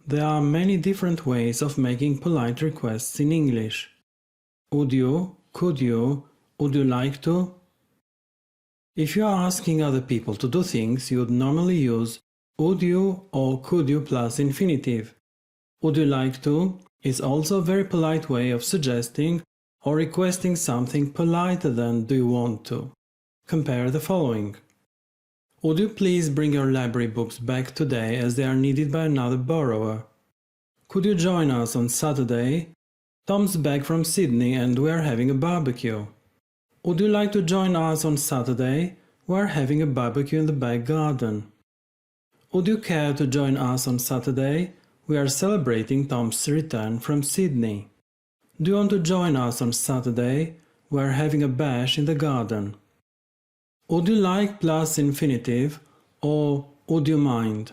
There are many different ways of making polite requests in English. Would you, could you, would you like to? If you are asking other people to do things, you would normally use would you or could you plus infinitive. Would you like to is also a very polite way of suggesting or requesting something politer than do you want to. Compare the following. Would you please bring your library books back today as they are needed by another borrower? Could you join us on Saturday? Tom's back from Sydney and we are having a barbecue. Would you like to join us on Saturday? We are having a barbecue in the back garden. Would you care to join us on Saturday? We are celebrating Tom's return from Sydney. Do you want to join us on Saturday? We are having a bash in the garden. Would you like plus infinitive or would you mind?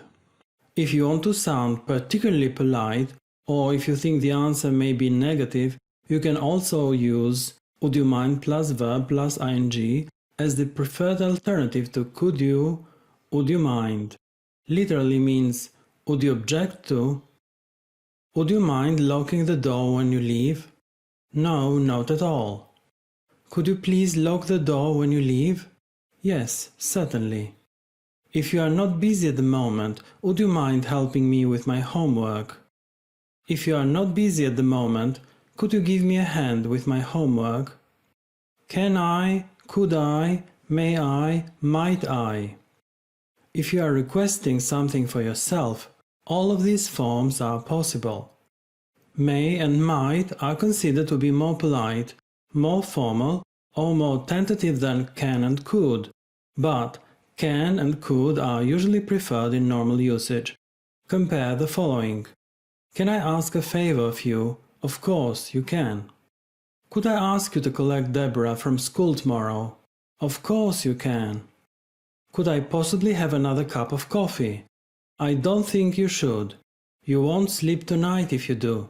If you want to sound particularly polite or if you think the answer may be negative, you can also use would you mind plus verb plus ing as the preferred alternative to could you, would you mind. Literally means would you object to? Would you mind locking the door when you leave? No, not at all. Could you please lock the door when you leave? Yes, certainly. If you are not busy at the moment, would you mind helping me with my homework? If you are not busy at the moment, could you give me a hand with my homework? Can I, could I, may I, might I? If you are requesting something for yourself, all of these forms are possible. May and might are considered to be more polite, more formal, or more tentative than can and could, but can and could are usually preferred in normal usage. Compare the following. Can I ask a favor of you? Of course, you can. Could I ask you to collect Deborah from school tomorrow? Of course you can. Could I possibly have another cup of coffee? I don't think you should. You won't sleep tonight if you do.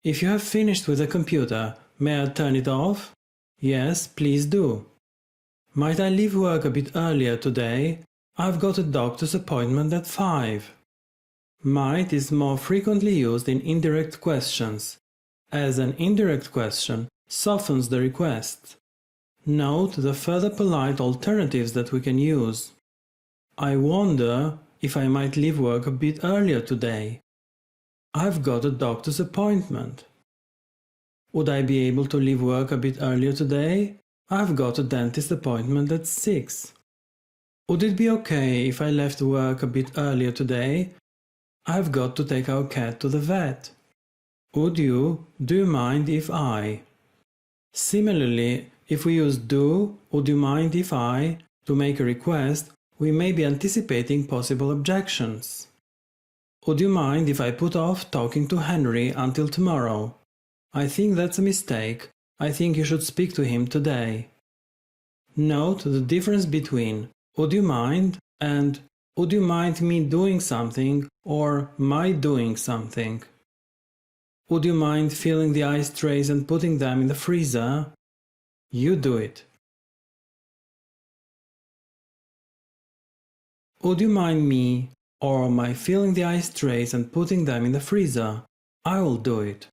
If you have finished with the computer, may I turn it off? Yes, please do. Might I leave work a bit earlier today? I've got a doctor's appointment at 5. Might is more frequently used in indirect questions, as an indirect question softens the request. Note the further polite alternatives that we can use. I wonder if I might leave work a bit earlier today. I've got a doctor's appointment. Would I be able to leave work a bit earlier today? I've got a dentist appointment at 6. Would it be okay if I left work a bit earlier today? I've got to take our cat to the vet. Would you, do you mind if I? Similarly, if we use do, would you mind if I, to make a request, we may be anticipating possible objections. Would you mind if I put off talking to Henry until tomorrow? I think that's a mistake. I think you should speak to him today. Note the difference between would you mind and would you mind me doing something or my doing something. Would you mind filling the ice trays and putting them in the freezer? You do it. Would you mind me or my filling the ice trays and putting them in the freezer? I will do it.